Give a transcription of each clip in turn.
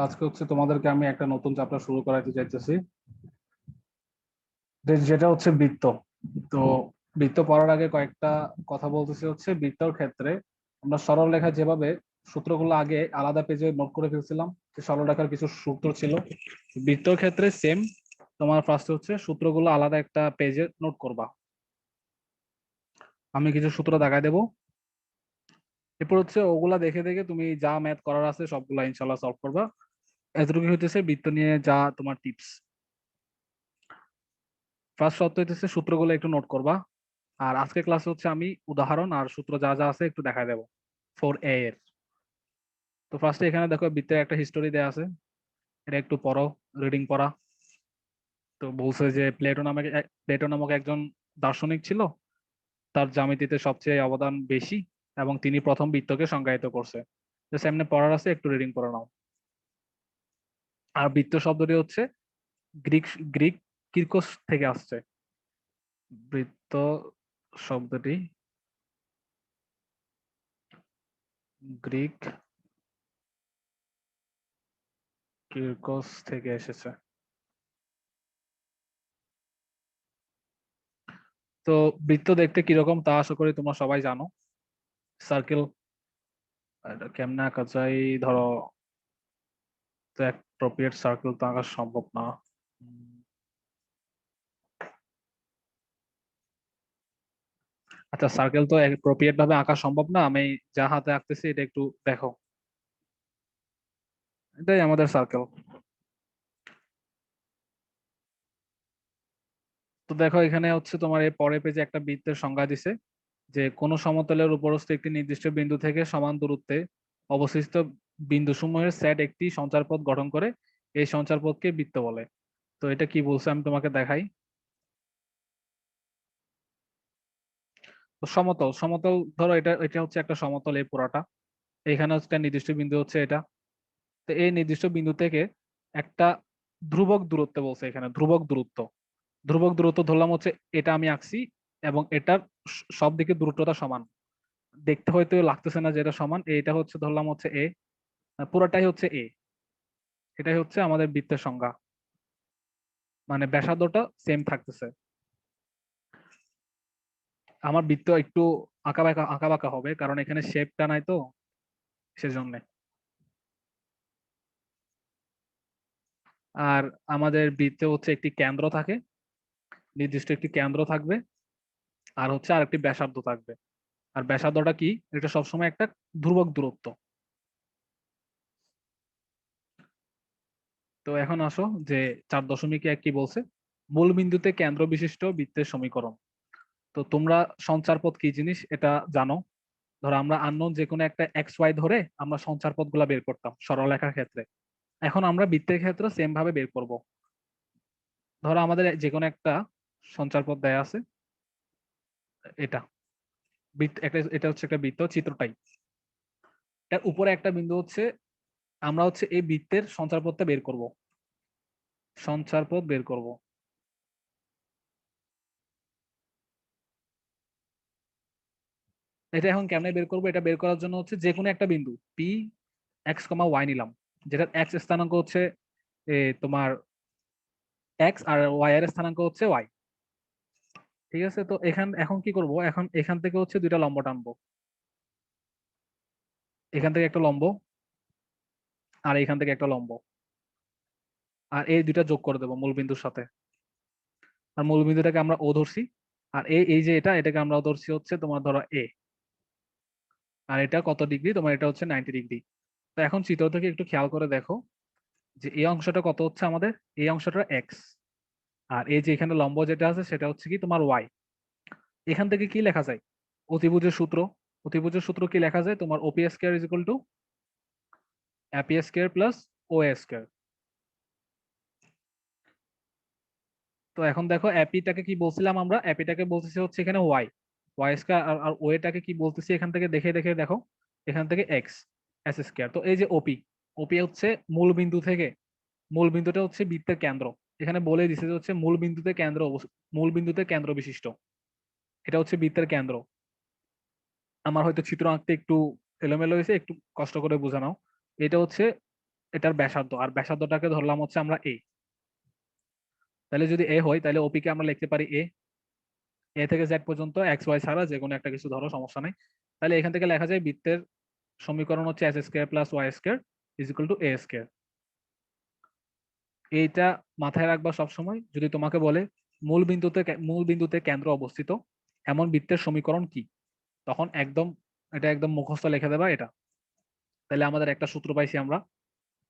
আজকে হচ্ছে তোমাদেরকে আমি একটা নতুন চ্যাপ্টার শুরু করাতে চাইতেছি, যেটা হচ্ছে বৃত্ত। তো বৃত্ত পড়ার আগে কয়েকটা কথা বলতেছি। হচ্ছে বৃত্তর ক্ষেত্রে আমরা সরল রেখা যেভাবে সূত্রগুলো আগে আলাদা পেজে নোট করে ফেলছিলাম, যে সরল রেখার কিছু সূত্র ছিল, বৃত্তর ক্ষেত্রে সেম। তোমার ফার্স্ট হচ্ছে সূত্রগুলো আলাদা একটা পেজে নোট করবা। আমি কিছু সূত্র দেখাই দেবো, এরপর হচ্ছে ওগুলা দেখে দেখে তুমি যা ম্যাথ করার আছে সবগুলা ইনশাল্লাহ সলভ করবা। এতটুকু হইতেছে বৃত্ত নিয়ে যা তোমার টিপস। ফার্স্ট শর্ত হইতেছে সূত্রগুলো একটু নোট করবা। আর আজকে ক্লাসে হচ্ছে আমি উদাহরণ আর সূত্র যা যা আছে একটু দেখাই দেবো 4A এর। তো ফার্স্টে এখানে দেখো বৃত্তের একটা হিস্টোরি দেয়া আছে, এটা একটু পড়ো, রিডিং পড়া। তো বলছে যে প্লেটো নামক একজন দার্শনিক ছিল, তার জ্যামিতিতে সবচেয়ে অবদান বেশি এবং তিনি প্রথম বৃত্তকে সংজ্ঞায়িত করছে। সামনে পড়ার আছে, একটু রিডিং পড়ে নাও। আর বৃত্ত শব্দটি হচ্ছে গ্রিক গ্রিক কিরকোস থেকে আসছে। বৃত্ত শব্দটি গ্রিক কিরকোস থেকে এসেছে। তো বৃত্ত দেখতে কিরকম তা আশা করি তোমরা সবাই জানো। সার্কেল, এটা কেমনে আঁকা যায়? ধরো, তো অ্যাপ্রোপ্রিয়েট সার্কেল তো আঁকা সম্ভব না। উম, আচ্ছা, সার্কেল তো অ্যাপ্রোপ্রিয়েট ভাবে আঁকা সম্ভব না। আমি যা হাতে আঁকতেছি এটা একটু দেখো, এটাই আমাদের সার্কেল। তো দেখো এখানে হচ্ছে তোমার এই পরের পেজে একটা বৃত্তের সংজ্ঞা দিছে, যে কোন সমতলের উপরস্থ একটি নির্দিষ্ট বিন্দু থেকে সমান দূরত্বে অবশিষ্ট বিন্দুসমূহের সেট একটি সঞ্চারপথ গঠন করে, এই সঞ্চারপথকে বৃত্ত বলে। তো এটা কি বলছে আমি তোমাকে দেখাই। তো সমতল সমতল ধরো, এটা এটা হচ্ছে একটা সমতল, এই পুরাটা। এখানে হচ্ছে একটা নির্দিষ্ট বিন্দু হচ্ছে এটা। তো এই নির্দিষ্ট বিন্দু থেকে একটা ধ্রুবক দূরত্ব বলছে, এখানে ধ্রুবক দূরত্ব। ধ্রুবক দূরত্ব ধরলাম হচ্ছে এটা আমি আঁকছি, এবং এটার সব দিকে দূরত্বটা সমান। দেখতে হয়তো লাগতেছে না যে এটা সমান, এটা হচ্ছে ধরলাম হচ্ছে এ, পুরোটাই হচ্ছে এ। এটাই হচ্ছে আমাদের বৃত্তের সংজ্ঞা, মানে ব্যাসার্ধটা সেম থাকতেছে। আমার বৃত্ত একটু আঁকা বাঁকা হবে, কারণ এখানে শেপটা নাই তো, সেজন্য। আর আমাদের বৃত্তে হচ্ছে একটি কেন্দ্র থাকে, নির্দিষ্ট একটি কেন্দ্র থাকবে, আর হচ্ছে আরেকটি ব্যাসার্ধ থাকবে। আর ব্যাসার্ধটা কি? এটা সবসময় একটা ধ্রুবক দূরত্ব। তো এখন আসো যে 4.1 কি বলছে, মূল বিন্দুতে কেন্দ্র বিশিষ্ট বৃত্তের সমীকরণ। তো তোমরা সঞ্চারপথ কি জিনিস এটা জানো। ধরো আমরা আননোন যে কোনো একটা এক্স ওয়াই ধরে আমরা সঞ্চারপথ গুলা বের করতাম সরলরেখার ক্ষেত্রে। এখন আমরা বৃত্তের ক্ষেত্রে সেম ভাবে বের করব। ধরো আমাদের যে কোনো একটা সঞ্চারপথ দেয়া আছে, এটা বৃত্ত একটা, এটা হচ্ছে একটা বৃত্ত চিত্রটাই। এর উপরে একটা বিন্দু হচ্ছে, আমরা হচ্ছে এই বৃত্তের সঞ্চারপথটা বের করব, সঞ্চারপথ বের করব। এটা এখন কেমনে বের করব? এটা বের করার জন্য হচ্ছে যে কোনো একটা বিন্দু পি এক্স কমা ওয়াই নিলাম, যেটার এক্স স্থানাঙ্ক হচ্ছে তোমার এক্স, আর ওয়াই এর স্থানাঙ্ক হচ্ছে ওয়াই। ঠিক আছে, তো এখন কি করব, এখন এখান থেকে হচ্ছে দুইটা লম্ব টানবো। এখান থেকে একটা লম্ব, আর এখান থেকে একটা লম্ব, আর এই দুইটা যোগ করে দেবো মূল বিন্দুর সাথে। আর মূল বিন্দুটাকে আমরা ও ধরছি, আর এই এই যে এটাকে আমরা ধরছি হচ্ছে তোমার ধরো এ। আর এটা কত ডিগ্রি? তোমার এটা হচ্ছে 90 ডিগ্রি। তো এখন চিত্র থেকে একটু খেয়াল করে দেখো যে এই অংশটা কত হচ্ছে আমাদের, এই অংশটা এক্স, আর এই যে এখানে লম্ব যেটা আছে সেটা হচ্ছে কি তোমার ওয়াই। এখান থেকে কি লেখা যায়? অতিভুজের সূত্র। অতিভুজের সূত্র কি লেখা যায়? তোমার OP square is equal to AP square plus O square. তো এখন দেখো এপিটাকে কি বলছিলাম আমরা? এপিটাকে বলতেছি হচ্ছে এখানে ওয়াই, ওয়াই স্কয়ার। আর ওয়েটাকে কি বলতেছি এখান থেকে দেখে দেখে দেখো, এখান থেকে এক্স, এস স্কয়ার। তো এই যে ওপি, ওপি হচ্ছে মূল বিন্দু থেকে, মূল বিন্দুটা হচ্ছে বৃত্তের কেন্দ্র। এখানে বলে দিছে যে হচ্ছে মূল বিন্দুতে কেন্দ্র মূল বিন্দুতে কেন্দ্র বিশিষ্ট, এটা হচ্ছে বৃত্তের কেন্দ্র। আমার হয়তো চিত্র আঁকতে একটু এলোমেলো হয়েছে, একটু কষ্ট করে বোঝানো। এটা হচ্ছে এটার ব্যাসার্ধ, আর ব্যাসার্ধটাকে ধরলাম হচ্ছে আমরা এ। তাহলে যদি এ হয় তাহলে ওপি কে আমরা লিখতে পারি এ, এ থেকে জেড পর্যন্ত এক্স ওয়াই ছাড়া যে কোনো একটা কিছু ধরো, সমস্যা নেই। তাহলে এখান থেকে লেখা যায় বৃত্তের সমীকরণ হচ্ছে x square plus y square is equal to a square. এইটা মাথায় রাখবা সবসময়। যদি তোমাকে বলে মূল বিন্দুতে কেন্দ্র অবস্থিত এমন বৃত্তের সমীকরণ কি, তখন এটা একদম মুখস্থ লিখে দেবা এটা। তাহলে আমাদের একটা সূত্র পাইছি আমরা।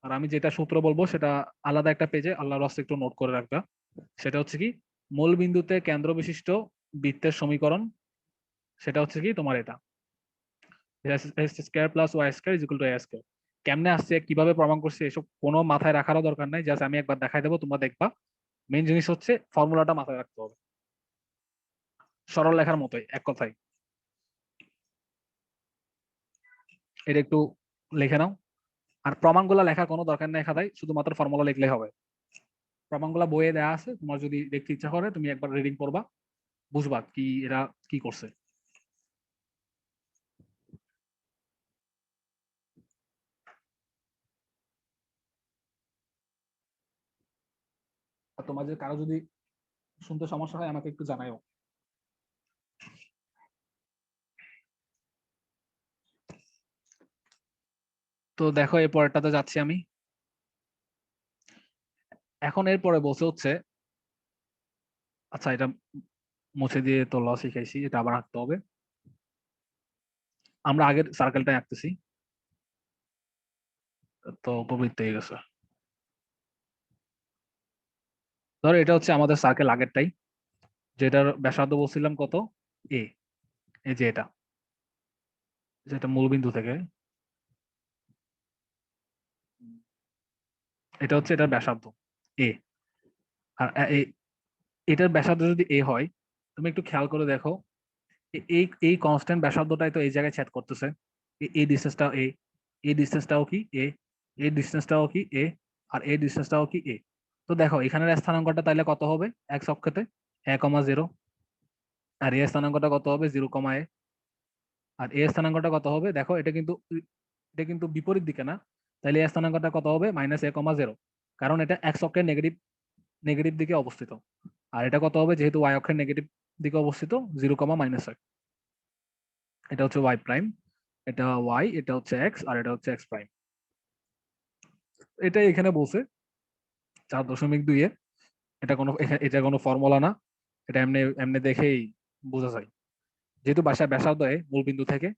আর আমি যেটা সূত্র বলবো সেটা আলাদা একটা পেজে আল্লাহর রাস্তে একটু নোট করে রাখবা। সেটা হচ্ছে কি, মূল বিন্দুতে কেন্দ্র বিশিষ্ট বৃত্তের সমীকরণ, সেটা হচ্ছে কি তোমার এটা x square plus y square is equal to a square. কেমনে আসছে, কিভাবে প্রমাণ করছে, এসব কোনো মাথায় রাখারও দরকার নাই, জাস্ট আমি একবার দেখাই দেবো, তোমরা দেখবা। মেইন জিনিস হচ্ছে ফর্মুলাটা মাথায় রাখতে হবে, সরল লেখার মতোই, এক কথায়। এটা একটু লিখে নাও। আর প্রমাণগুলো লেখার কোনো দরকার নেই খাতায়, শুধুমাত্র ফর্মুলা লিখলেই হবে। প্রমাণগুলো বইয়ে দেওয়া আছে, তোমার যদি দেখতে ইচ্ছা করে তুমি একবার রিডিং করবা, বুঝবা কি এরা কি করছে। আর তোমাদের কারো যদি শুনতে সমস্যা হয় আমাকে একটু জানাইও। তো দেখো এর পরেরটাতে যাচ্ছি আমি। এখন এরপরে বলছে হচ্ছে, আচ্ছা এটা মুছে দিয়ে তো লস শিখাইছি, এটা আবার আঁকতে হবে। আমরা আগের সার্কেলটাই আঁকতেছি, তো উপবৃত্ত হয়ে গেছে। ধরো এটা হচ্ছে আমাদের সার্কেল আগেরটাই, যেটার ব্যাসার্ধ বলছিলাম কত, এ। এই যে এটা, যেটা মূলবিন্দু থেকে, এটা হচ্ছে এটার ব্যাসার্ধ এ। আর এটার ব্যাসার্ধ যদি এ হয়, তুমি একটু খেয়াল করে দেখো, এই এই কনস্ট্যান্ট ব্যাসার্ধটাই তো এই জায়গায় ছেদ করতেছে। এই ডিসটেন্সটাও এ, এই ডিসটেন্সটাও কি এ, এই ডিসটেন্সটাও কি এ, আর এই ডিসটেন্সটাও কি এ। তো দেখো এখানের স্থানাঙ্কটা তাহলে কত হবে, এক্স অক্ষতে 1,0, আর এ স্থানাঙ্কটা কত হবে 0,a। আর এ স্থানাঙ্কটা কত হবে, দেখো এটা কিন্তু বিপরীত দিকে না, তাহলে এ স্থানাঙ্কটা কত হবে -a,0, কারণ এটা এক্স অক্ষের নেগেটিভ নেগেটিভ দিকে অবস্থিত। আর এটা কত হবে, যেহেতু ওয়াই অক্ষের নেগেটিভ দিকে অবস্থিত, 0,-1। এটা হচ্ছে ওয়াই প্রাইম, এটা ওয়াই, এটা হচ্ছে এক্স, আর এটা হচ্ছে এক্স প্রাইম। এটা এখানে বলছে 4.2-এ। এটা কোনো ফর্মুলা না, এটা এমনি এমনি দেখেই বোঝা যায়। যেহেতু ব্যাসার্ধ মূল বিন্দু থেকে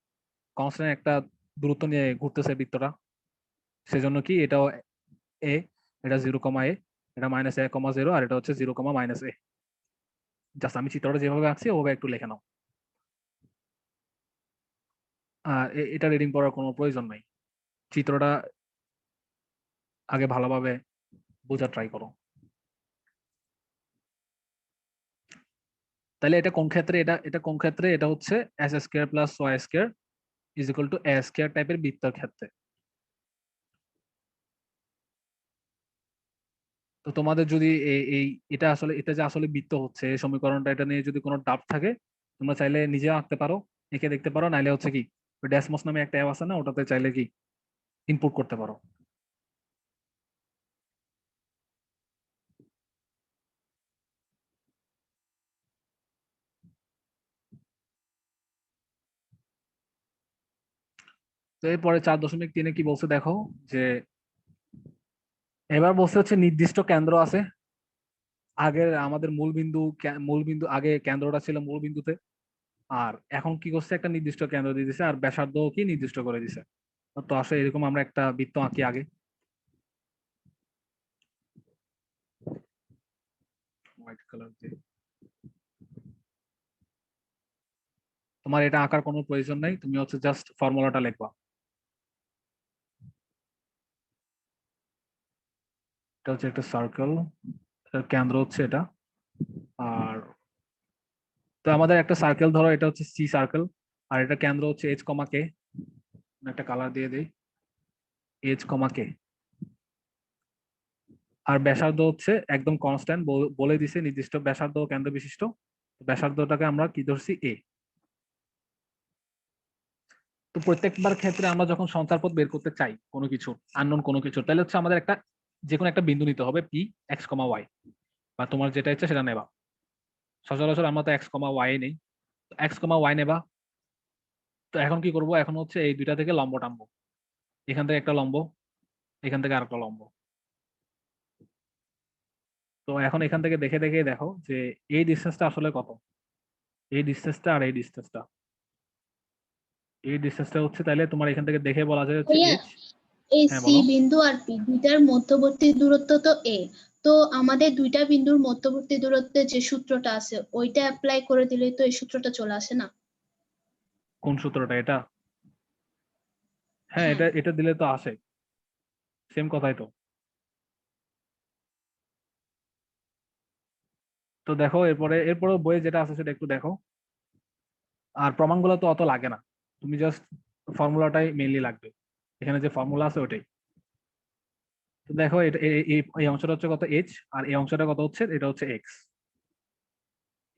কনস্ট্যান্ট একটা দূরত্ব নিয়ে ঘুরতেছে বৃত্তটা, সেজন্য কি এটাও এ, এটা 0,a, এটা -a,0, আর এটা হচ্ছে 0,-a। জাস্ট আমি চিত্রটা যেভাবে আঁকছি ওভাবে একটু লিখে নাও। আর এটা রিডিং করার কোনো প্রয়োজন নাই, চিত্রটা আগে ভালোভাবে বোঝার ট্রাই করো। তাহলে এটা কোন ক্ষেত্রে, এটা কোন ক্ষেত্রে, এটা হচ্ছে x square plus y square is equal to a square টাইপের বৃত্তের ক্ষেত্রে। তো তোমাদের যদি এই এটা যে আসলে বৃত্ত হচ্ছে এই সমীকরণটা, এটা নিয়ে যদি কোনো ডাউট থাকে, তোমরা চাইলে নিজে আঁকতে পারো, এঁকে দেখতে পারো, নাইলে হচ্ছে কি ড্যাসমস নামে একটা অ্যাপ আছে না, ওটাতে চাইলে কি ইনপুট করতে পারো। তো এরপরে 4.3-এ কি বলছে দেখো, যে এবার বলছে হচ্ছে নির্দিষ্ট কেন্দ্র আছে। আগের আমাদের মূল বিন্দু আগে কেন্দ্রটা ছিল মূল বিন্দুতে, আর এখন কি করছে, একটা নির্দিষ্ট কেন্দ্র দিয়ে দিছে, আর ব্যাসার্ধ কি নির্দিষ্ট করে দিছে। তো আসলে এরকম আমরা একটা বৃত্ত আঁকি আগে, হোয়াইট কালার দিয়ে। তোমার এটা আঁকার কোনো প্রয়োজন নাই, তুমি হচ্ছে জাস্ট ফর্মুলাটা লিখবা। এটা হচ্ছে একটা সার্কেল, কেন্দ্র হচ্ছে এটা। আর তো আমাদের একটা সার্কেল ধরো, এটা হচ্ছে সি সার্কেল, আর এটা কেন্দ্র হচ্ছে H, K। একটা কালার দিয়ে দেই, H, K। আর ব্যাসার্ধ হচ্ছে একদম কনস্ট্যান্ট, বলে দিছে নির্দিষ্ট ব্যাসার্ধ ও কেন্দ্র বিশিষ্ট। ব্যাসার্ধটাকে আমরা কি ধরছি এ। তো প্রত্যেকবার ক্ষেত্রে আমরা যখন সঞ্চারপথ বের করতে চাই কোনো কিছু আননোন কোনো কিছু, তাহলে হচ্ছে আমাদের একটা যে কোনো একটা বিন্দু নিতে হবে পি এক্স কমা ওয়াই, বা তোমার যেটা ইচ্ছা সেটা নেবা। সচরাচর আমরা তো এক্স কমা ওয়াই নেই, এক্স কমা ওয়াই নেবা। তো এখন কি করব, এখন হচ্ছে এই দুইটা থেকে লম্ব টানবো, এখান থেকে একটা লম্ব, এখান থেকে আরেকটা লম্ব। তো এখন এখান থেকে দেখে দেখে দেখো যে এই ডিস্টেন্সটা আসলে কত, এই ডিস্টেন্সটা আর এই ডিস্টেন্সটা, এই ডিস্টেন্সটা হচ্ছে, তাহলে তোমার এখান থেকে দেখে বলা যায় হচ্ছে ভাইয়া, এইচ। এই হ্যাঁ সি বলো। বিন্দু আর পি দুইটার মধ্যবর্তী দূরত্ব তো এ। তো আমাদের দুইটা বিন্দুর মধ্যবর্তী দূরত্বের যে সূত্রটা আছে ওইটা অ্যাপ্লাই করে দিলেই তো এই সূত্রটা চলে আসে না? কোন সূত্রটা এটা? হ্যাঁ, হ্যাঁ। এটা এটা দিলে তো আসে, সেম কথাই তো। তো দেখো এরপরে এরপরে বইয়ে যেটা আছে সেটা একটু দেখো। আর প্রমাণগুলো তো অত লাগে না, তুমি জাস্ট ফর্মুলাটাই মেইনলি লাগবে, এখানে যে ফর্মুলা আছে ওটাই। তো দেখো এটা এই অংশটা হচ্ছে কত এইচ, আর এই অংশটা কত হচ্ছে, এটা হচ্ছে এক্স।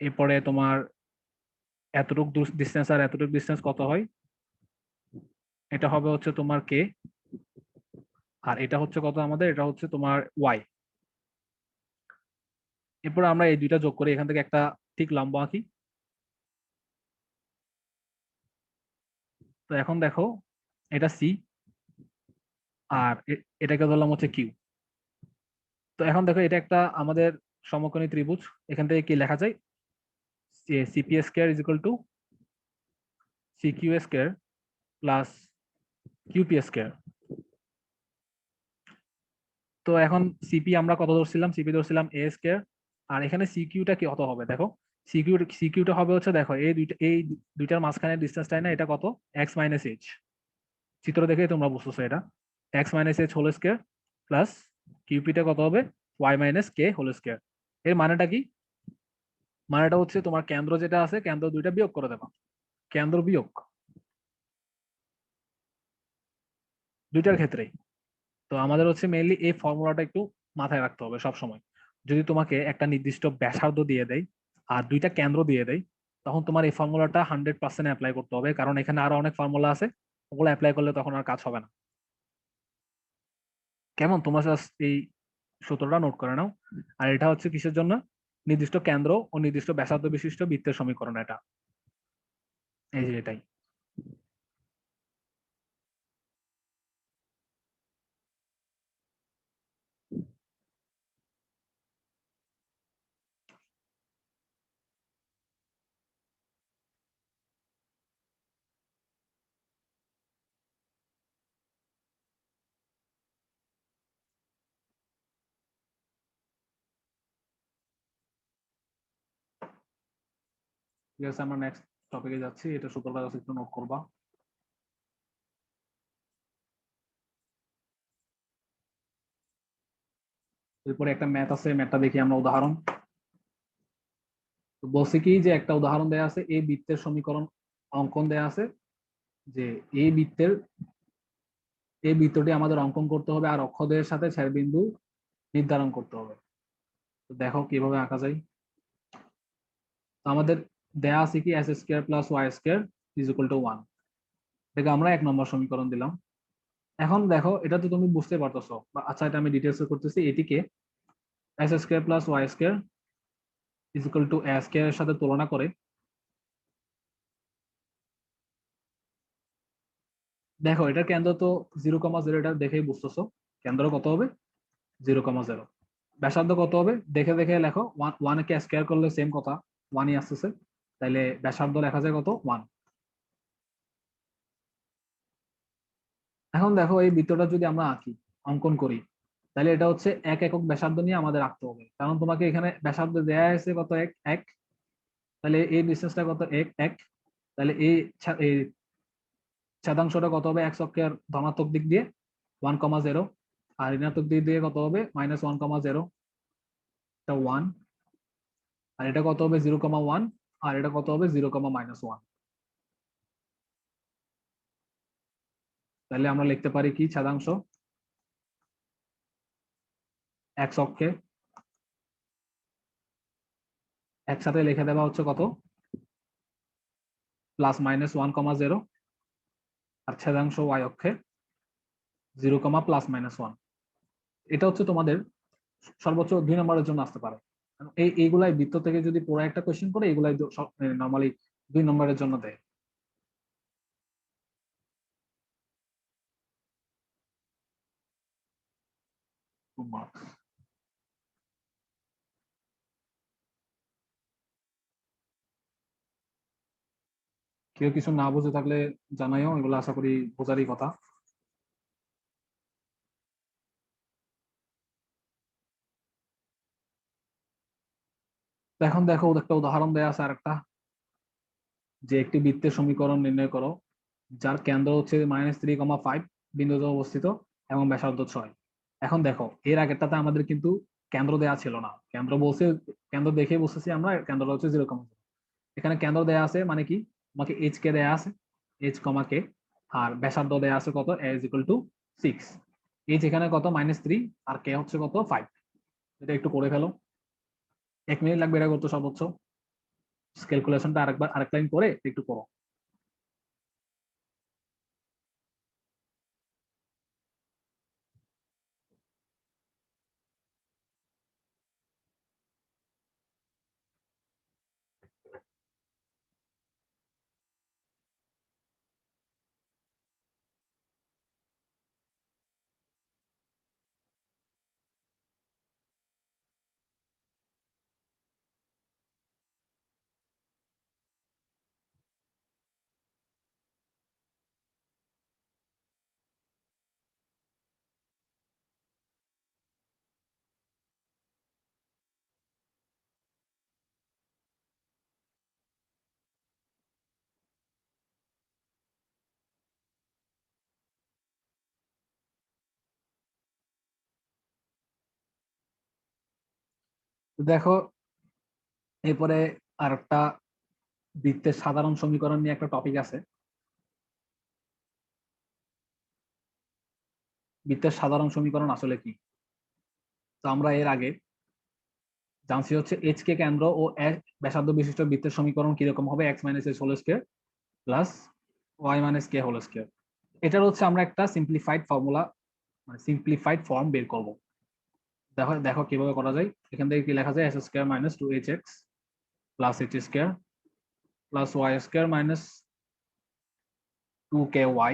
এরপরে তোমার এতটুক ডিস্টেন্স আর এতটুক ডিস্টেন্স কত হয়, এটা হবে হচ্ছে তোমার কে, আর এটা হচ্ছে কত আমাদের, এটা হচ্ছে তোমার ওয়াই। এরপর আমরা এই দুইটা যোগ করে এখান থেকে একটা ঠিক লম্ব আঁকি। তো এখন দেখো এটা সি, আর এটাকে ধরলাম হচ্ছে কিউ। তো এখন দেখো এটা একটা আমাদের সমকোণী ত্রিভুজ, এখান থেকে কি লেখা যায়, CP square is equal two CQ square plus QP square. তো এখন সিপি আমরা কত ধরছিলাম, সিপি ধরছিলাম এ স্কয়ার, আর এখানে সিকিউটা কি কত হবে দেখো, সিকিউটা হবে হচ্ছে, দেখো এই দুইটার মাঝখানে ডিসটেন্সটা না, এটা কত, এক্স মাইনাস এইচ। চিত্র দেখে তোমরা বুঝতেছো এটা, x minus h whole square plus কিউপিটা কত হবে, y minus k whole square. এর মানেটা কি, মানেটা হচ্ছে তোমার কেন্দ্র যেটা আছে, কেন্দ্র দুইটা বিয়োগ করে দেবা, কেন্দ্র বিয়োগ দুইটার ক্ষেত্রেই। তো আমাদের হচ্ছে মেইনলি এই ফর্মুলাটা একটু মাথায় রাখতে হবে সব সময়। যদি তোমাকে একটা নির্দিষ্ট ব্যাসার্ধ দিয়ে দেয় আর দুইটা কেন্দ্র দিয়ে দেয়, তখন তোমার এই ফর্মুলাটা 100% অ্যাপ্লাই করতে হবে, কারণ এখানে আরো অনেক ফর্মুলা আছে, ওগুলো অ্যাপ্লাই করলে তখন আর কাজ হবে না। কেমন, তোমরা জাস্ট এই সূত্রটা নোট করে নাও। আর এটা হচ্ছে কিসের জন্য, নির্দিষ্ট কেন্দ্র ও নির্দিষ্ট ব্যাসার্ধ বিশিষ্ট বৃত্তের সমীকরণ এটা, এই যে এটাই। ঠিক আছে, আমরা নেক্সট টপিকে যাচ্ছি, এটা সূত্রটা জাস্ট একটু নোট করবা। এরপরে একটা ম্যাথ আছে, ম্যাথটা দেখি আমরা উদাহরণ। তো বলছে কি যে একটা উদাহরণ দেয়া আছে, এই বৃত্তের সমীকরণ অঙ্কন দেয়া আছে, যে এই বৃত্তের এই বৃত্তটি আমাদের অঙ্কন করতে হবে আর অক্ষদের সাথে ছেদবিন্দু নির্ধারণ করতে হবে। তো দেখো কিভাবে আঁকা যায়। তো আমাদের দেয়া আছে কি x square plus y square is equal to 1, এটাকে আমরা 1 নম্বর সমীকরণ দিলাম। এখন দেখো এটা তো তুমি বুঝতে পারতেছো, আচ্ছা এটা আমি ডিটেলস করতেছি। এটিকে x square plus y square is equal to a square এর সাথে তুলনা করে দেখো, এটার কেন্দ্র তো 0,0, এটা দেখেই বুঝতেছো কেন্দ্র কত হবে, 0,0। ব্যাসার্ধ কত হবে দেখে দেখে লেখো, 1 কে স্কয়ার করলে সেম কথা, 1ই আসতেছে, তাইলে ব্যাসার্ধ লেখা যায় কত, 1। এখন দেখো এই বৃত্তটা যদি আমরা আঁকি, অঙ্কন করি, তাহলে এটা হচ্ছে 1 একক ব্যাসার্ধ নিয়ে আমাদের আঁকতে হবে, কারণ তোমাকে এখানে ব্যাসার্ধ দেয়া আছে কত, 1 তাহলে এই ডিসটেন্সটা কত, 1 তাহলে এই ছেদাংশটা কত হবে, এক্স অক্ষের ধনাত্মক দিক দিয়ে 1,0, আর ঋণাত্মক দিক দিয়ে কত হবে, -1,0, এটা 1, আর এটা কত হবে 0,1, আর এটা কত হবে 0,-1। তাহলে আমরা লিখতে পারি কি, ছেদাংশ এক্স অক্ষে একসাথে লিখে দেওয়া হচ্ছে কত, +-1,0, আর ছেদাংশ y অক্ষে 0, +-1। এটা হচ্ছে তোমাদের সর্বোচ্চ 2 নম্বরের জন্য আসতে পারে। এইগুলাই বৃত্ত থেকে যদি পুরো একটা কোশ্চেন করে এগুলাই নরমালি 2 নম্বরের জন্য দেয়। কেউ কিছু না বুঝে থাকলে জানাইও, এগুলো আশা করি বোঝারই কথা। এখন দেখো একটা উদাহরণ দেয়া আছে আরেকটা, যে একটি বৃত্তের সমীকরণ নির্ণয় করো যার কেন্দ্র হচ্ছে -3,5 বিন্দুতে অবস্থিত এবং ব্যাসার্ধ 6। এখন দেখো এর আগেরটাতে আমাদের কিন্তু কেন্দ্র দেয়া ছিল না, কেন্দ্র দেখে বসেছি আমরা, কেন্দ্রটা হচ্ছে 0, এখানে কেন্দ্র দেয়া আছে মানে কি, তোমাকে এইচ কে দেয়া আছে, এইচ কমা কে, আর ব্যাসার্ধ দেয়া আছে কত, a = 6। এইচ এখানে কত, -3, আর কে হচ্ছে কত, 5। এটা একটু করে ফেলো, 1 মিনিট লাগবে এটা করতে সর্বোচ্চ। ক্যালকুলেশনটা আরেক লাইন করে একটু করো। দেখো এরপরে আরেকটা বৃত্তের সাধারণ সমীকরণ নিয়ে একটা টপিক আছে। বৃত্তের সাধারণ সমীকরণ আসলে কি, তো আমরা এর আগে জানছি হচ্ছে এইচ কে কেন্দ্র ও ব্যাসার্ধ বিশিষ্ট বৃত্তের সমীকরণ কিরকম হবে, x - h² plus y - k²। এটার হচ্ছে আমরা একটা সিম্পলিফাইড ফর্মুলা, মানে সিম্পলিফাইড ফর্ম বের করব। দেখো দেখো কিভাবে করা যায়। এখান থেকে কি লেখা যায়, s² - 2hx plus h² plus y² - 2ky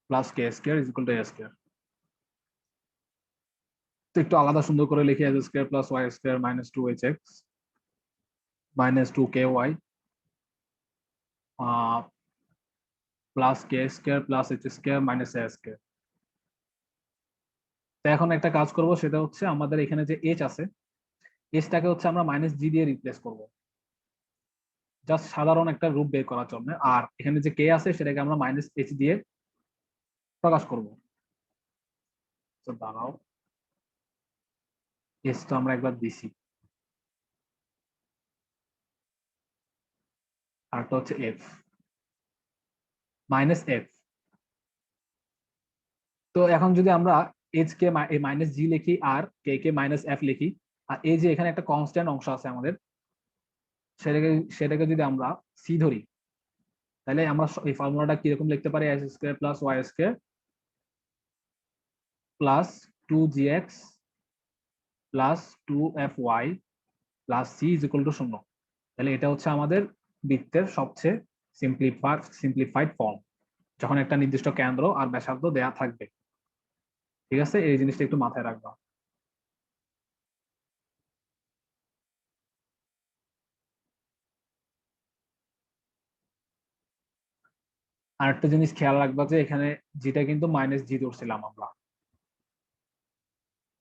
plus k² = a²। তো একটু আলাদা সুন্দর করে লিখি, s² plus y² - 2hx - 2ky plus k² plus h² - a²। তো এখন একটা কাজ করব, সেটা হচ্ছে আমাদের এখানে যে h আছে, h-টাকে হচ্ছে আমরা -g দিয়ে রিপ্লেস করব, জাস্ট সাধারণ একটা রূপ বের করার জন্য। আর এখানে যে k আছে সেটাকে আমরা -h দিয়ে প্রকাশ করব। তো দাঁড়াও, h তো আমরা একবার দিছি, আরটা হচ্ছে f -f। তো এখন যদি আমরা h কে -g লিখি আর k কে -f লিখি, আর এই যে এখানে একটা কনস্ট্যান্ট অংশ আছে আমাদের, সেটাকে সেটাকে যদি আমরা c ধরি, তাহলে আমরা এই ফর্মুলাটা কিরকম লিখতে পারি, s² plus y² plus 2gx plus 2fy plus c = 0। তাহলে এটা হচ্ছে আমাদের বৃত্তের সবচেয়ে সিম্পলিফাইড ফর্ম, যখন একটা নির্দিষ্ট কেন্দ্র আর ব্যাসার্ধ দেয়া থাকবে। ঠিক আছে, এই জিনিসটা একটু মাথায় রাখবা। আর একটা জিনিস খেয়াল রাখবা যে এখানে যেটা কিন্তু -g ধরছিলাম আমরা,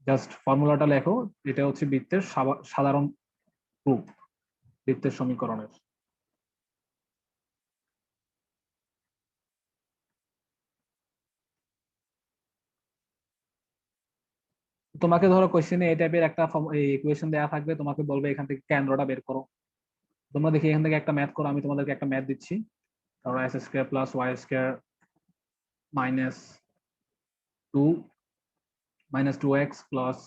জাস্ট ফর্মুলাটা লেখো, এটা হচ্ছে বৃত্তের সাধারণ রূপ, বৃত্তের সমীকরণের। তোমাকে ধরো কোশ্চেনে এই টাইপের একটা ইকুয়েশন দেওয়া থাকবে, তোমাকে বলবে এখান থেকে কেন্দ্রটা বের করো। তোমরা দেখি এখান থেকে একটা ম্যাথ করো, আমি তোমাদেরকে একটা ম্যাথ দিচ্ছি। ধরো s² plus y² minus 2x plus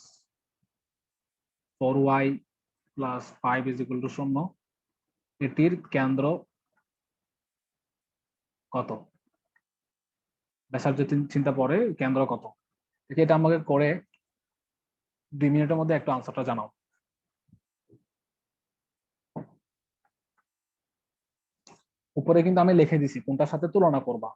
4y plus 5 = 0। এটির কেন্দ্র কত, ব্যাসার্ধ চিন্তা পরে কেন্দ্র কত। এটা আমাকে করে 2 মিনিটের মধ্যে একটু আনসারটা জানাও। উপরে কিন্তু আমি লিখে দিছি কোনটার সাথে তুলনা করবা।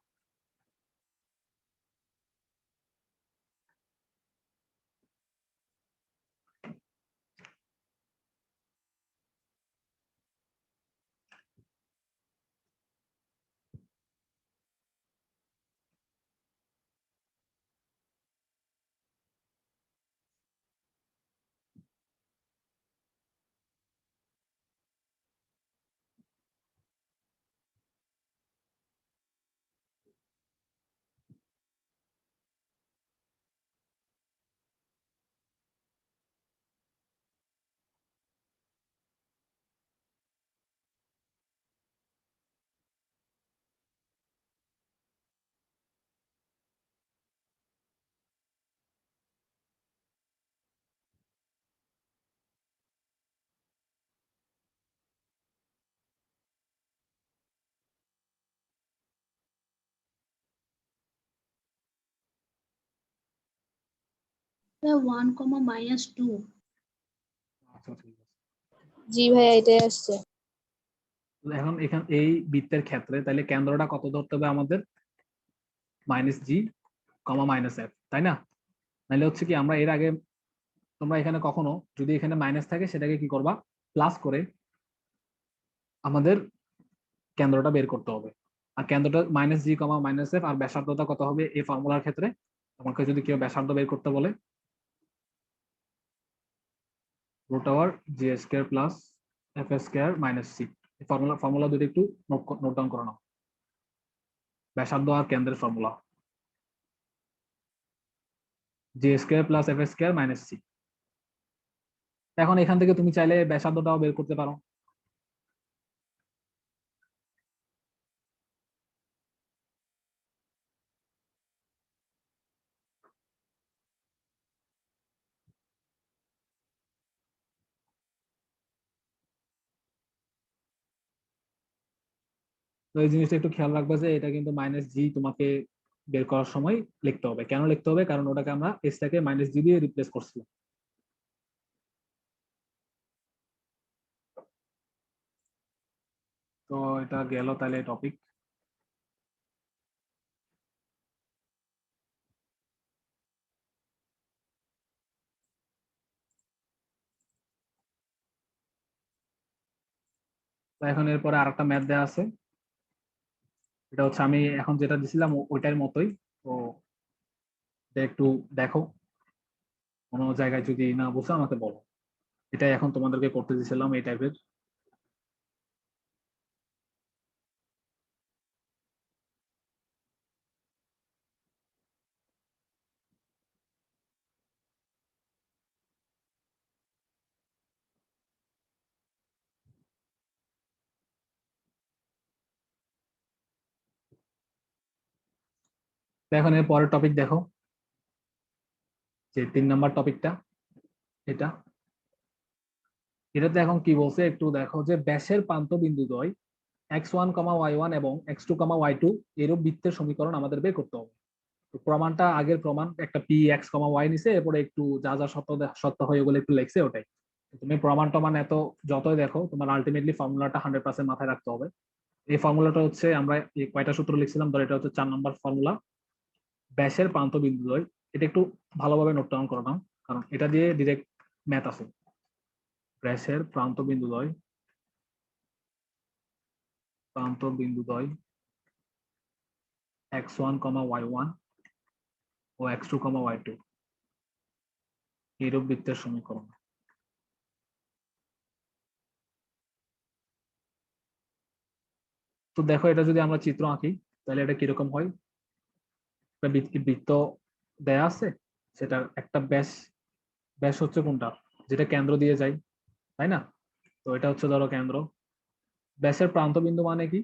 স্যার 1, -2। আচ্ছা ঠিক আছে। জি ভাইয়া এটাই আসছে। এখন এখানে এই বৃত্তের ক্ষেত্রে তাহলে কেন্দ্রটা কত ধরতে হবে আমাদের, -g, -f, তাই না? নাহলে হচ্ছে কি আমরা এর আগে, তোমরা এখানে কখনো যদি এখানে মাইনাস থাকে সেটাকে কি করবা, প্লাস করে আমাদের কেন্দ্রটা বের করতে হবে। আর কেন্দ্রটা -g, -f, আর ব্যাসার্ধটা কত হবে এই ফর্মুলার ক্ষেত্রে। তোমাকে যদি কেউ ব্যাসার্ধ বের করতে বলে, √g² + f² - c। এই ফর্মুলা দুটো একটু নোট ডাউন করে নাও, ব্যাসার্ধ আর কেন্দ্রের ফর্মুলা, g² + f² - c। এখন এখান থেকে তুমি চাইলে ব্যাসার্ধটাও বের করতে পারো। তো এই জিনিসটা একটু খেয়াল রাখবে যে এটা কিন্তু -g তোমাকে বের করার সময় লিখতে হবে। কেন লিখতে হবে? কারণ ওটাকে আমরা এসটাকে -g দিয়ে রিপ্লেস করছিলাম। তো এটা গেল তাহলে টপিক। তো এখন এরপরে আরেকটা ম্যাথ দেওয়া আছে, এটা হচ্ছে আমি এখন যেটা দিছিলাম ওইটার মতোই। তো এটা একটু দেখো, কোনো জায়গায় যদি না বুঝো আমাকে বলো। এটাই এখন তোমাদেরকে করতে দিছিলাম এই টাইপের। তো এখন এর পরের টপিক দেখো, যে 3 নাম্বার টপিকটা, এটা এটাতে এখন কি বলছে একটু দেখো, যে ব্যাসের প্রান্ত বিন্দুদ্বয় x1, y1 এবং x2, y2 এরূপ বৃত্তের সমীকরণ আমাদের বের করতে হবে। তো প্রমাণটা আগের প্রমাণ, একটা p(x, y) নিছে, এরপরে একটু যা যা সত্য হয় ওগুলো একটু লিখছে ওটাই। তুমি প্রমাণ টমান এত যতই দেখো, তোমার আলটিমেটলি ফর্মুলাটা 100% মাথায় রাখতে হবে। এই ফর্মুলাটা হচ্ছে আমরা এই কয়টা সূত্র লিখছিলাম, ধর এটা হচ্ছে 4 নম্বর ফর্মুলা, ব্যাসের প্রান্ত বিন্দুদ্বয়। এটা একটু ভালোভাবে নোট ডাউন করে নাও, কারণ এটা দিয়ে ডিরেক্ট ম্যাথ আছে। ব্যাসের প্রান্ত বিন্দুদ্বয় x1, y1 ও x2, y2 এইরূপ বৃত্তের সমীকরণ। তো দেখো এটা যদি আমরা চিত্র আঁকি তাহলে এটা কিরকম হয়। একটা বৃত্ত দেয়া আছে, সেটার একটা ব্যাস, ব্যাস হচ্ছে কোনটা, যেটা কেন্দ্র দিয়ে যায়, তাই না? তো এটা হচ্ছে ধরো কেন্দ্র। ব্যাসের প্রান্ত বিন্দু মানে কি,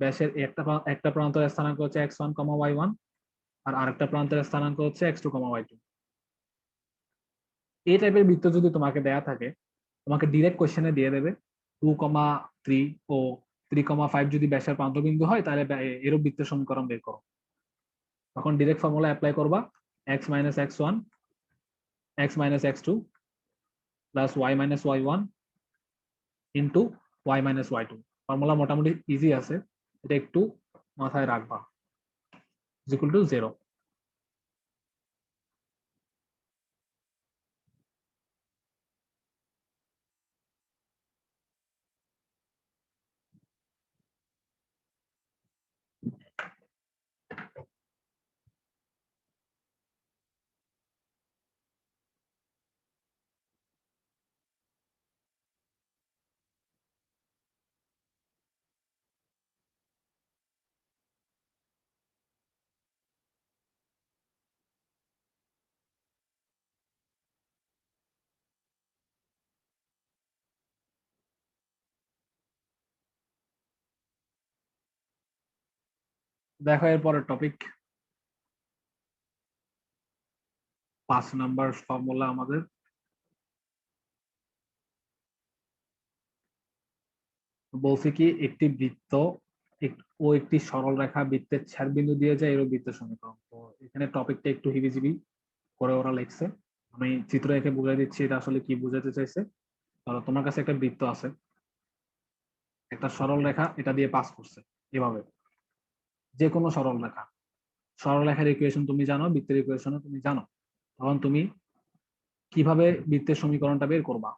ব্যাসের একটা প্রান্তের স্থানাঙ্ক হচ্ছে x1, y1, আর আরেকটা প্রান্তের স্থানাঙ্ক হচ্ছে x2, y2। এই টাইপের বৃত্ত যদি তোমাকে দেয়া থাকে, তোমাকে ডিরেক্ট কোশ্চেনে দিয়ে দেবে 2, 3 ও 3,5 যদি ব্যাসের প্রান্তবিন্দু হয় তাহলে এরূপ বৃত্তের সমীকরণ বের করো। তখন ডিরেক্ট ফর্মুলা অ্যাপ্লাই করবা, x minus x1 x minus x2 plus y minus y1 into y minus y2। Formula মোটামুটি ইজি আছে, এটা একটু মাথায় রাখবা, is equal to 0। দেখো এরপরের টপিক 5 নাম্বার ফর্মুলা আমাদের। বলছি কি একটি বৃত্ত ও একটি সরল রেখা বৃত্তের ছেদ বিন্দু দিয়ে যায় এরূপ বৃত্তের সমীকরণ। তো এখানে টপিকটা একটু হিবিজিবি করে ওরা লিখছে, আমি চিত্র এঁকে বুঝাই দিচ্ছি এটা আসলে কি বোঝাতে চাইছে। ধরো তোমার কাছে একটা বৃত্ত আছে, একটা সরল রেখা এটা দিয়ে পাস করছে, এভাবে যে কোনো সরল রেখা, সরল রেখার ইকুয়েশন তুমি জানো, বৃত্তের ইকুয়েশন তুমি জানো, তখন তুমি কিভাবে বৃত্তের সমীকরণটা বের করবা।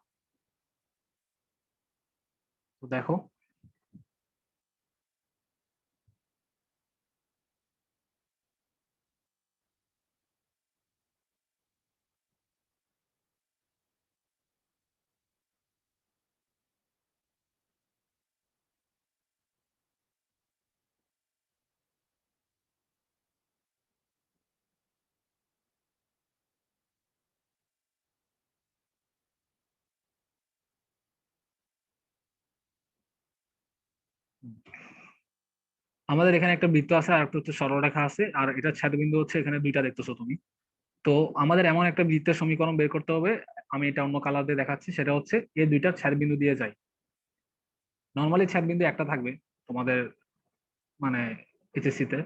তো দেখো আমাদের এখানে একটা বৃত্ত আছে আর একটা হচ্ছে সরলরেখা আছে, আর এটা ছেদবিন্দু হচ্ছে এখানে দুইটা দেখতেছো তুমি। তো আমাদের এমন একটা বৃত্তের সমীকরণ বের করতে হবে, আমি এটা অন্য কালার দিয়ে দেখাচ্ছি, সেটা হচ্ছে এই দুইটা ছেদবিন্দু দিয়ে যায়। নর্মালি ছেদবিন্দু একটা থাকবে তোমাদের মানে এইচএসসি তে,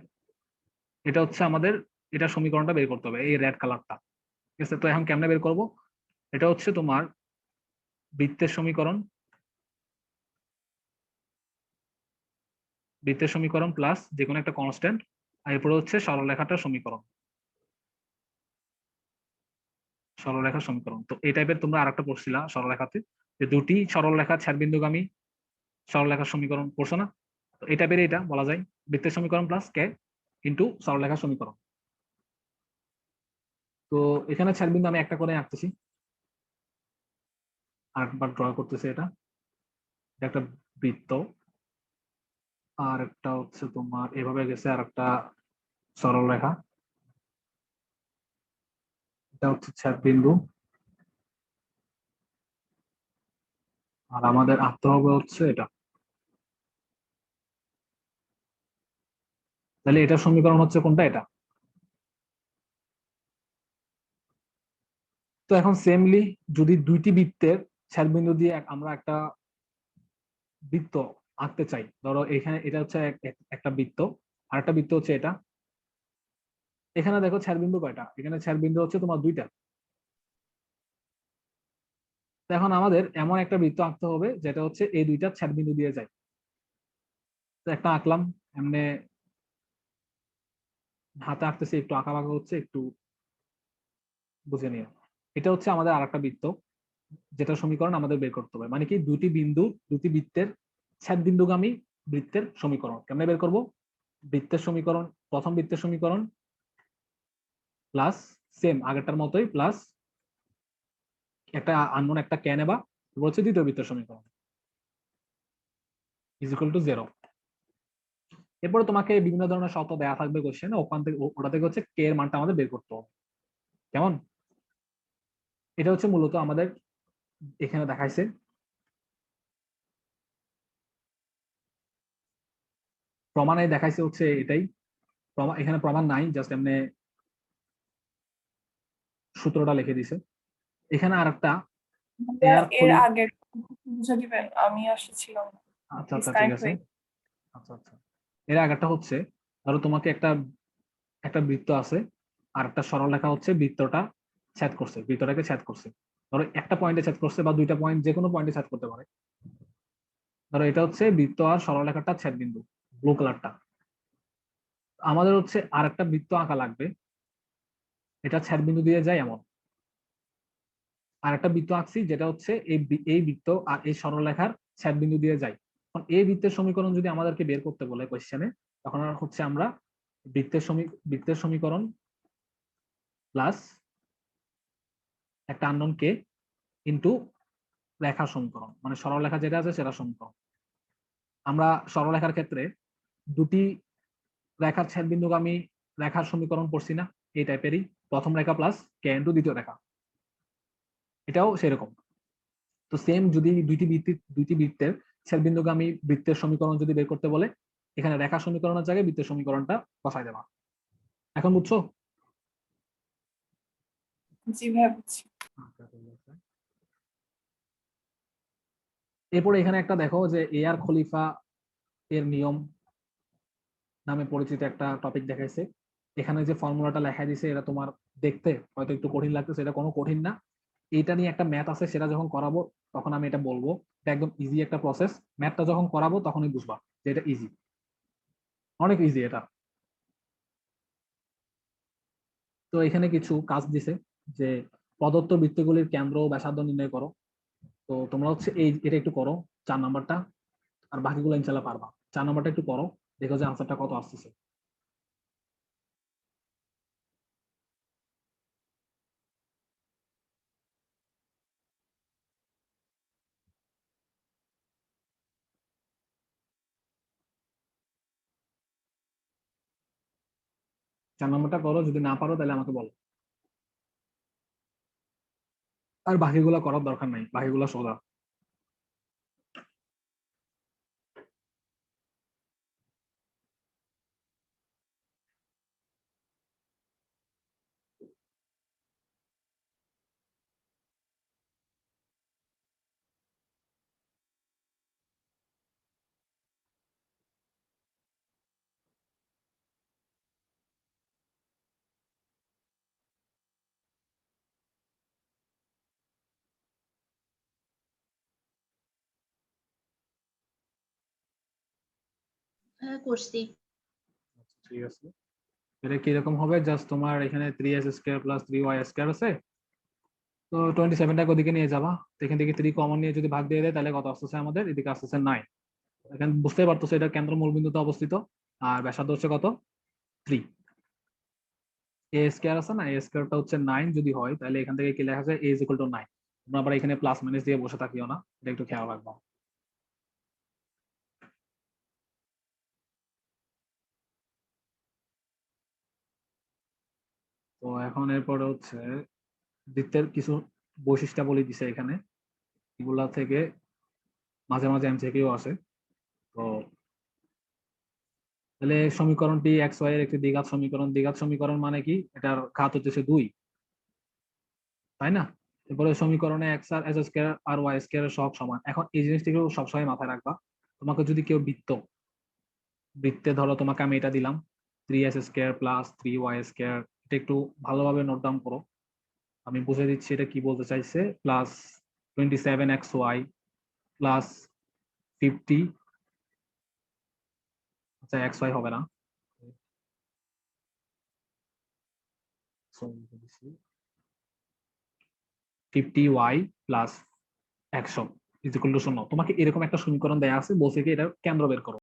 এটা হচ্ছে আমাদের এটা সমীকরণটা বের করতে হবে, এই রেড কালারটা। ঠিক আছে, তো এখন কেমনে বের করব, এটা হচ্ছে তোমার বৃত্তের সমীকরণ, বৃত্তের সমীকরণ প্লাস যে কোনো একটা কনস্ট্যান্ট, আর এরপরে হচ্ছে সরলরেখাটার সমীকরণ, সরলরেখার সমীকরণ। তো এই টাইপের তোমরা আরেকটা পড়ছিলা সরলরেখাতে, যে দুটি সরলরেখা ছেদবিন্দুগামী সরলরেখার সমীকরণ পড়ছো না? তো এই টাইপের এটা বলা যায় বৃত্তের সমীকরণ প্লাস কে ইন্টু সরলরেখার সমীকরণ। তো এখানে ছেদবিন্দু আমি একটা করে আঁকতেছি, আরেকবার ড্র করতেছি। এটা একটা বৃত্ত, আর একটা হচ্ছে তোমার এভাবে গেছে আর একটা সরল রেখা, এটা হচ্ছে ছেদবিন্দু, আর আমাদের আঁকতে হবে হচ্ছে এটা। তাহলে এটার সমীকরণ হচ্ছে কোনটা, এটা। তো এখন সেমলি যদি দুইটি বৃত্তের ছেদবিন্দু দিয়ে আমরা একটা বৃত্ত আঁকতে চাই, ধরো এখানে এটা হচ্ছে একটা বৃত্ত, আর একটা বৃত্ত হচ্ছে এটা। এখানে দেখো ছেদবিন্দু কয়টা, এখানে ছেদবিন্দু হচ্ছে তোমার দুইটা। তো এখন আমাদের এমন একটা বৃত্ত আঁকতে হবে যেটা হচ্ছে এই দুইটা ছেদবিন্দু দিয়ে যায়। তো একটা আঁকলাম, এমনি হাতে আঁকতেছি, একটু আঁকা বাঁকা হচ্ছে, একটু বুঝে নিও। এটা হচ্ছে আমাদের আরেকটা বৃত্ত, যেটা সমীকরণ আমাদের বের করতে হবে, মানে কি দুটি বিন্দু, দুটি বৃত্তের ছেদবিন্দুগামী বৃত্তের সমীকরণ কেমনে বের করব। বৃত্তের সমীকরণ, প্রথম বৃত্তের সমীকরণ প্লাস সেম আগেরটার মতোই, প্লাস একটা আননোন একটা কে নেবা, বলছে দ্বিতীয় বৃত্তের সমীকরণ ইজ ইকুয়াল টু 0। এরপরে তোমাকে বিভিন্ন ধরনের শর্ত দেওয়া থাকবে কোশ্চেন, ওখান থেকে ওটা থেকে হচ্ছে কে এর মানটা আমাদের বের করতে হবে। কেমন? এটা হচ্ছে মূলত আমাদের এখানে দেখাইছে। প্রমাণে দেখাইছে হচ্ছে এটাই, এখানে প্রমাণ নাই, জাস্ট এমনি সূত্রটা লিখে দিছে। এখানে আরেকটা এর আগে বুঝে দিবেন, আমি আসছিলাম। আচ্ছা আচ্ছা ঠিক আছে। আচ্ছা আচ্ছা, এর আগেরটা হচ্ছে ধরো তোমাকে একটা একটা বৃত্ত আছে আর একটা সরলরেখা হচ্ছে বৃত্তটা ছেদ করছে, বৃত্তটাকে ছেদ করছে। ধরো একটা পয়েন্টে ছেদ করছে বা দুইটা পয়েন্ট, যে কোনো পয়েন্টে ছেদ করতে পারে। ধরো এটা হচ্ছে বৃত্ত আর সরলরেখাটা ছেদ বিন্দু, ব্লু কালারটা। আমাদের হচ্ছে আর একটা বৃত্ত আঁকা লাগবে, এটা ছেদ বিন্দু দিয়ে যায় এমন। আর একটা বৃত্ত আঁকছি যেটা হচ্ছে এই বৃত্ত আর এই সরলরেখার ছেদ বিন্দু দিয়ে যায়। এখন এই বৃত্তের সমীকরণ যদি আমাদেরকে বের করতে বলে কোশ্চেনে, তখন আর হচ্ছে আমরা বৃত্তের সমীকরণ প্লাস একটা আননোন কে ইন্টু রেখার সমীকরণ, মানে সরলরেখা যেটা আছে সেটা সমীকরণ। আমরা সরলরেখার ক্ষেত্রে দুটি রেখার ছেদবিন্দুগামী রেখার সমীকরণ পড়ছি না, এই টাইপেরই, প্রথম রেখা প্লাস কে ইন্টু দ্বিতীয় রেখা, এটাও সেরকম। তো সেম যদি দুইটি বৃত্তের ছেদবিন্দুগামী বৃত্তের সমীকরণ যদি বের করতে বলে, এখানে রেখা সমীকরণের জায়গায় বৃত্তের সমীকরণটা বসাই দেবা। এখন বুঝছো? জি ভাইয়া বুঝছি। এরপরে এখানে একটা দেখো যে এ আর খলিফা এর নিয়ম নামে পরিচিত একটা টপিক দেখাইছে। এখানে যে ফর্মুলাটা লেখা দিছে এটা তোমার দেখতে হয়তো একটু কঠিন লাগতেছে, এটা কোনো কঠিন না। এটা নিয়ে একটা ম্যাথ আছে, সেটা যখন করাবো তখন আমি এটা বলবো। এটা একদম ইজি একটা প্রসেস, ম্যাথটা যখন করাবো তখনই বুঝবা যে এটা ইজি, অনেক ইজি এটা। তো এখানে কিছু কাজ দিছে যে প্রদত্ত বৃত্তগুলির কেন্দ্র ও ব্যাসার্ধ নির্ণয় করো। তো তোমরা হচ্ছে এটা একটু করো, 4 নাম্বারটা, আর বাকিগুলো ইনশাল্লাহ পারবা। 4 নাম্বারটা একটু করো, দেখো যে আনসারটা কত আসতেছে। চার নম্বরটা করো, যদি না পারো তাহলে আমাকে বলো। আর বাকিগুলো করার দরকার নাই, বাকিগুলো সোজা। হ্যাঁ করছি। ঠিক আছে, এটা কিরকম হবে, জাস্ট তোমার এখানে 3s² প্লাস 3y² আছে, তো 27টাকে ওদিকে নিয়ে যাবা। তো এখান থেকে 3 কমন নিয়ে যদি ভাগ দিয়ে দেয় তাহলে কত আসতেছে আমাদের, এদিকে আসতেছে 9। এখানে বুঝতেই পারতেছো এটা কেন্দ্র মূলবিন্দুতে অবস্থিত, আর ব্যাসার্ধ হচ্ছে কত, 3। a² আছে না, a²টা হচ্ছে 9 যদি হয় তাহলে এখান থেকে কি লেখা যায়, a = 9। তোমরা আবার এখানে প্লাস মাইনাস দিয়ে বসে থাকিও না, এটা একটু খেয়াল রাখবা। তো এখন এরপরে হচ্ছে বৃত্তের কিছু বৈশিষ্ট্যাবলী দিছে এখানে, এগুলা থেকে মাঝে মাঝে এমসিকিউ আসে। তো তাহলে সমীকরণটি এক্স ওয়াই এর একটি দ্বিঘাত সমীকরণ। দ্বিঘাত সমীকরণ মানে কি, এটার ঘাত হচ্ছে 2, তাই না? এরপরে সমীকরণে এক্স আর s² আর y² এর সহগ সমান। এখন এই জিনিসটিকে সবসময় মাথায় রাখবা। তোমাকে যদি কেউ বৃত্তে ধরো তোমাকে আমি এটা দিলাম 3s² প্লাস 3y², এটা একটু ভালোভাবে নোট ডাউন করো, আমি বুঝে দিচ্ছি এটা কি বলতে চাইছে। প্লাস 27xy প্লাস 50, আচ্ছা xy হবে না, 50y প্লাস 100 = 0। তোমাকে এরকম একটা সমীকরণ দেয়া আছে, বলছে কি এটা কেন্দ্র বের করো।